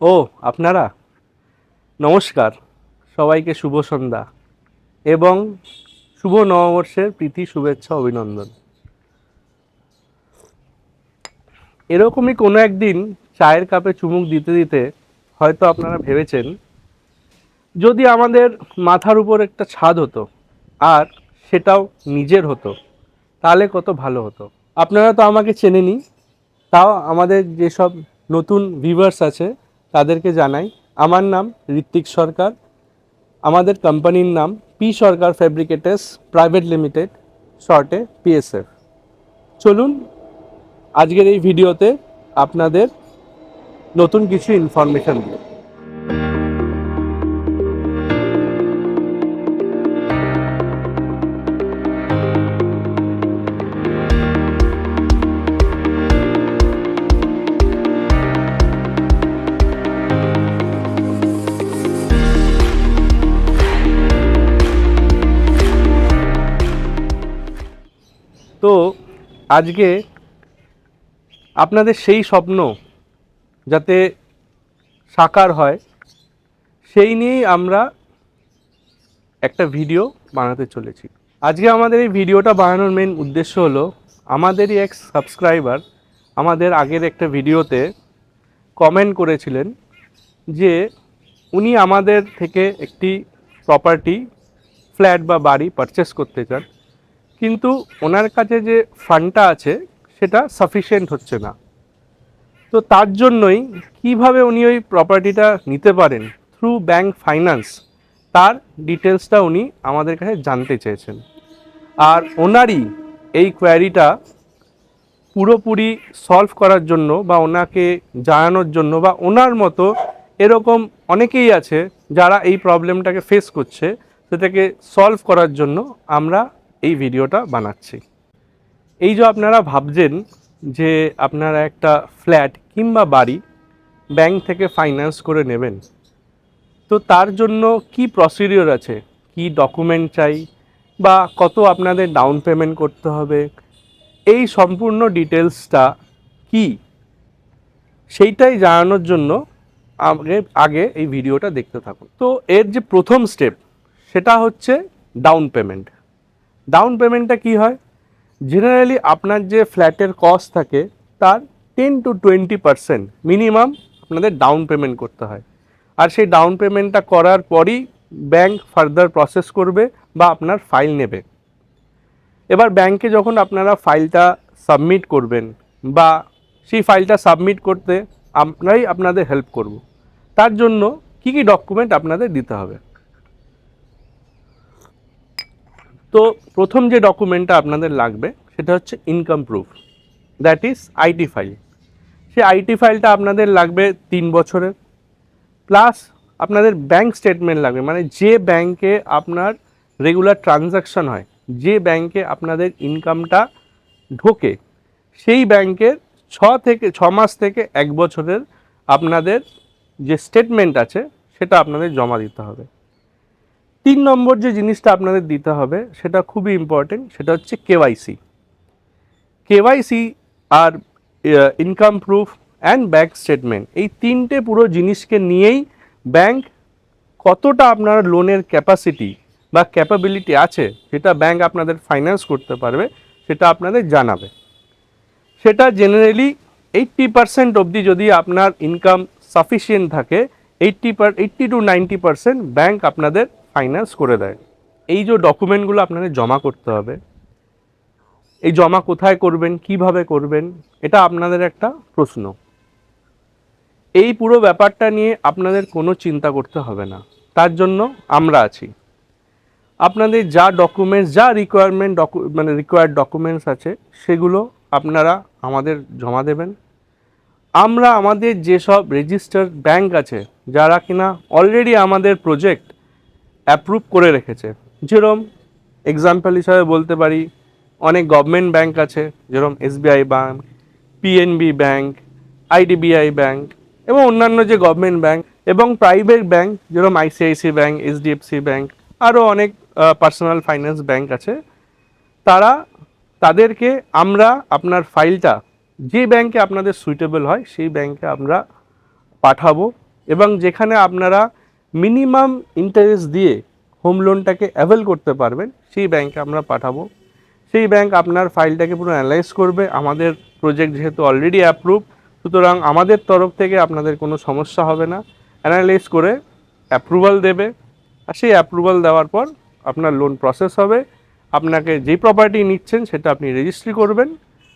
ও আপনারা নমস্কার, সবাইকে শুভ সন্ধ্যা এবং শুভ নববর্ষের প্রীতি শুভেচ্ছা অভিনন্দন। এরকমই কোনো একদিন চায়ের কাপে চুমুক দিতে দিতে হয়তো আপনারা ভেবেছেন, যদি আমাদের মাথার উপর একটা ছাদ হতো আর সেটাও নিজের হতো তাহলে কত ভালো হতো। আপনারা তো আমাকে চেনেনই, তাও আমাদের যেসব নতুন ভিউয়ার্স আছে তাদেরকে জানাই, আমার নাম ঋত্বিক সরকার, আমাদের কোম্পানির নাম পি সরকার ফেব্রিকেটার্স প্রাইভেট লিমিটেড, শর্টে পিএসএফ। চলুন আজকের এই ভিডিওতে আপনাদের নতুন কিছু ইনফরমেশন দিই। তো আজকে আপনাদের সেই স্বপ্ন যাতে সাকার হয় সেই নিয়েই আমরা একটা ভিডিও বানাতে চলেছি। আজকে আমাদের এই ভিডিওটা বানানোর মেন উদ্দেশ্য হলো, আমাদেরই এক সাবস্ক্রাইবার আমাদের আগের একটা ভিডিওতে কমেন্ট করেছিলেন যে উনি আমাদের থেকে একটি প্রপার্টি, ফ্ল্যাট বা বাড়ি পারচেস করতে চান, কিন্তু ওনার কাছে যে ফান্ডটা আছে সেটা সাফিসিয়েন্ট হচ্ছে না। তো তার জন্যই কিভাবে উনি ওই প্রপার্টিটা নিতে পারেন থ্রু ব্যাংক ফাইন্যান্স, তার ডিটেলসটা উনি আমাদের কাছে জানতে চেয়েছেন। আর ওনারই এই কোয়ারিটা পুরোপুরি সলভ করার জন্য বা ওনাকে জানানোর জন্য, বা ওনার মতো এরকম অনেকেই আছে যারা এই প্রবলেমটাকে ফেস করছে, সেটাকে সলভ করার জন্য আমরা এই ভিডিওটা বানাচ্ছি। এই যে আপনারা ভাবছেন যে আপনারা একটা ফ্ল্যাট কিংবা বাড়ি ব্যাংক থেকে ফাইন্যান্স করে নেবেন, তো তার জন্য কি প্রসিডিওর আছে, কি ডকুমেন্ট চাই, বা কত আপনাদের ডাউন পেমেন্ট করতে হবে, এই সম্পূর্ণ ডিটেলসটা কি সেইটাই জানানোর জন্য আগে এই ভিডিওটা দেখতে থাকুন। তো এর যে প্রথম স্টেপ সেটা হচ্ছে ডাউন পেমেন্ট। ডাউন পেমেন্টটা কি হয়, জেনারেলি আপনার যে ফ্ল্যাটের কস্ট থাকে তার 10-20% মিনিমাম আপনাদের ডাউন পেমেন্ট করতে হয়। আর সেই ডাউন পেমেন্টটা করার পরই ব্যাংক ফার্দার প্রসেস করবে বা আপনার ফাইল নেবে। এবার ব্যাংকে যখন আপনারা ফাইলটা সাবমিট করবেন, বা সেই ফাইলটা সাবমিট করতে আমরাই আপনাদের হেল্প করব, তার জন্য কি কি ডকুমেন্ট আপনাদের দিতে হবে। তো প্রথম যে ডকুমেন্টটা আপনাদের লাগবে সেটা হচ্ছে income proof, that is IT file. সেই আইটি ফাইলটা আপনাদের লাগবে 3 বছরের, প্লাস আপনাদের ব্যাংক স্টেটমেন্ট লাগবে, মানে যে ব্যাংকে আপনার রেগুলার ট্রানজ্যাকশন হয়, যে ব্যাংকে আপনাদের ইনকামটা ঢোকে, সেই ব্যাংকের 6 মাস থেকে 1 বছরের আপনাদের যে স্টেটমেন্ট আছে সেটা আপনাদের জমা দিতে হবে। 3 নম্বর যে জিনিসটা আপনাদের দিতে হবে সেটা খুবই ইম্পর্টেন্ট, সেটা হচ্ছে কেওয়াইসি। কেওয়াইসি আর income proof and bank statement, এই তিনটে পুরো জিনিসকে নিয়েই ব্যাংক কতটা আপনার লোনের ক্যাপাসিটি বা ক্যাপাবিলিটি আছে সেটা ব্যাংক আপনাদের ফাইন্যান্স করতে পারবে সেটা আপনাদের জানাবে। সেটা জেনারেলি 80% অবধি যদি আপনার ইনকাম সাফিসিয়েন্ট থাকে, 80-90% ব্যাংক আপনাদের ফাইন্যান্স করে দেয়। এই যে ডকুমেন্টগুলো আপনাদের জমা করতে হবে, এই জমা কোথায় করবেন, কিভাবে করবেন, এটা আপনাদের একটা প্রশ্ন। এই পুরো ব্যাপারটা নিয়ে আপনাদের কোনো চিন্তা করতে হবে না, তার জন্য আমরা আছি। আপনাদের যা ডকুমেন্টস, যা রিকোয়ার্ড ডকুমেন্টস আছে সেগুলো আপনারা আমাদের জমা দেবেন। আমরা আমাদের যেসব রেজিস্টার্ড ব্যাংক আছে যারা কিনা অলরেডি আমাদের প্রজেক্ট অ্যাপ্রুভ করে রেখেছে, যেরকম এক্সাম্পল হিসাবে বলতে পারি অনেক গভর্নমেন্ট ব্যাংক আছে, যেরকম SBI bank, PNB bank, IDBI bank এবং অন্যান্য যে গভর্নমেন্ট ব্যাংক, এবং প্রাইভেট ব্যাংক যেরকম আইসিআইসি ব্যাংক, এইচডিএফসি ব্যাংক, আরও অনেক পার্সোনাল ফাইন্যান্স ব্যাংক আছে। তাদেরকে আমরা আপনার ফাইলটা যে ব্যাংকে আপনাদের সুইটেবল হয় সেই ব্যাংকে আমরা পাঠাবো, এবং যেখানে আপনারা মিনিমাম ইন্টারেস্ট দিয়ে হোম লোনটাকে অ্যাভেল করতে পারবেন, সেই ব্যাংকে আমরা পাঠাবো। সেই ব্যাংক আপনার ফাইলটাকে পুরো অ্যানালাইজ করবে। আমাদের প্রজেক্ট যেহেতু অলরেডি অ্যাপ্রুভ, সুতরাং আমাদের তরফ থেকে আপনাদের কোনো সমস্যা হবে না। অ্যানালাইজ করে অ্যাপ্রুভাল দেবে, আর সেই অ্যাপ্রুভাল দেওয়ার পর আপনার লোন প্রসেস হবে। আপনাকে যেই প্রপার্টি নিচ্ছেন সেটা আপনি রেজিস্ট্রি করবেন,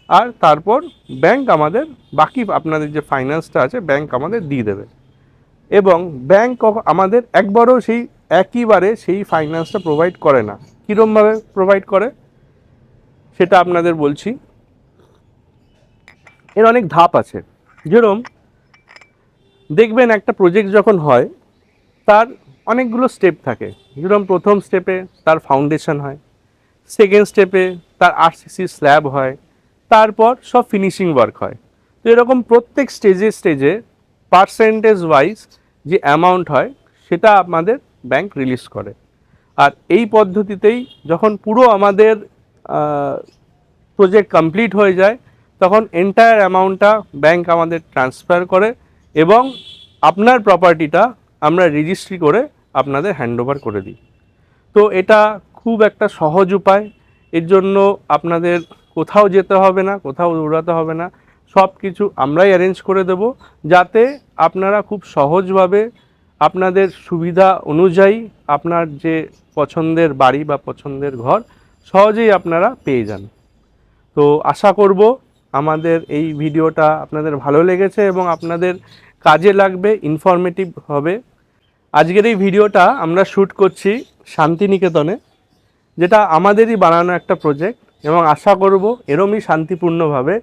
আর তারপর ব্যাংক আমাদের বাকি আপনাদের যে ফাইন্যান্সটা আছে ব্যাংক আমাদের দিয়ে দেবে। এবং ব্যাংক আমাদের একবারও সেই একইবারে সেই ফাইন্যান্সটা প্রোভাইড করে না। কীরকমভাবে প্রোভাইড করে সেটা আপনাদের বলছি। এর অনেক ধাপ আছে। যেরকম দেখবেন একটা প্রজেক্ট যখন হয় তার অনেকগুলো স্টেপ থাকে। যেরকম প্রথম স্টেপে তার ফাউন্ডেশন হয়, সেকেন্ড স্টেপে তার আরসিসি স্ল্যাব হয়, তারপর সব ফিনিশিং ওয়ার্ক হয়। তো এরকম প্রত্যেক স্টেজে পার্সেন্টেজ ওয়াইজ যে অ্যামাউন্ট হয় সেটা আমাদের ব্যাংক রিলিজ করে। আর এই পদ্ধতিতেই যখন পুরো আমাদের প্রজেক্ট কমপ্লিট হয়ে যায় তখন এন্টায়ার অ্যামাউন্টটা ব্যাংক আমাদের ট্রান্সফার করে এবং আপনার প্রপার্টিটা আমরা রেজিস্ট্রি করে আপনাদের হ্যান্ডওভার করে দিই। তো এটা খুব একটা সহজ উপায়। এর জন্য আপনাদের কোথাও যেতে হবে না, কোথাও দৌড়াতে হবে না, সব কিছু আমরাই অ্যারেঞ্জ করে দেব, যাতে আপনারা খুব সহজভাবে আপনাদের সুবিধা অনুযায়ী আপনার যে পছন্দের বাড়ি বা পছন্দের ঘর সহজেই আপনারা পেয়ে যান। তো আশা করব আমাদের এই ভিডিওটা আপনাদের ভালো লেগেছে এবং আপনাদের কাজে লাগবে, ইনফরমেটিভ হবে। আজকের এই ভিডিওটা আমরা শ্যুট করছি শান্তিনিকেতনে, যেটা আমাদেরই বানানো একটা প্রজেক্ট, এবং আশা করব এরমই শান্তিপূর্ণভাবে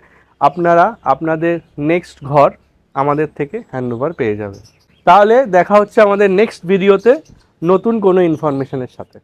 আপনারা আপনাদের নেক্সট ঘর আমাদের থেকে হ্যান্ডওভার পেয়ে যাবেন। তাহলে দেখা হচ্ছে আমাদের নেক্সট ভিডিওতে নতুন কোনো ইনফরমেশনের সাথে।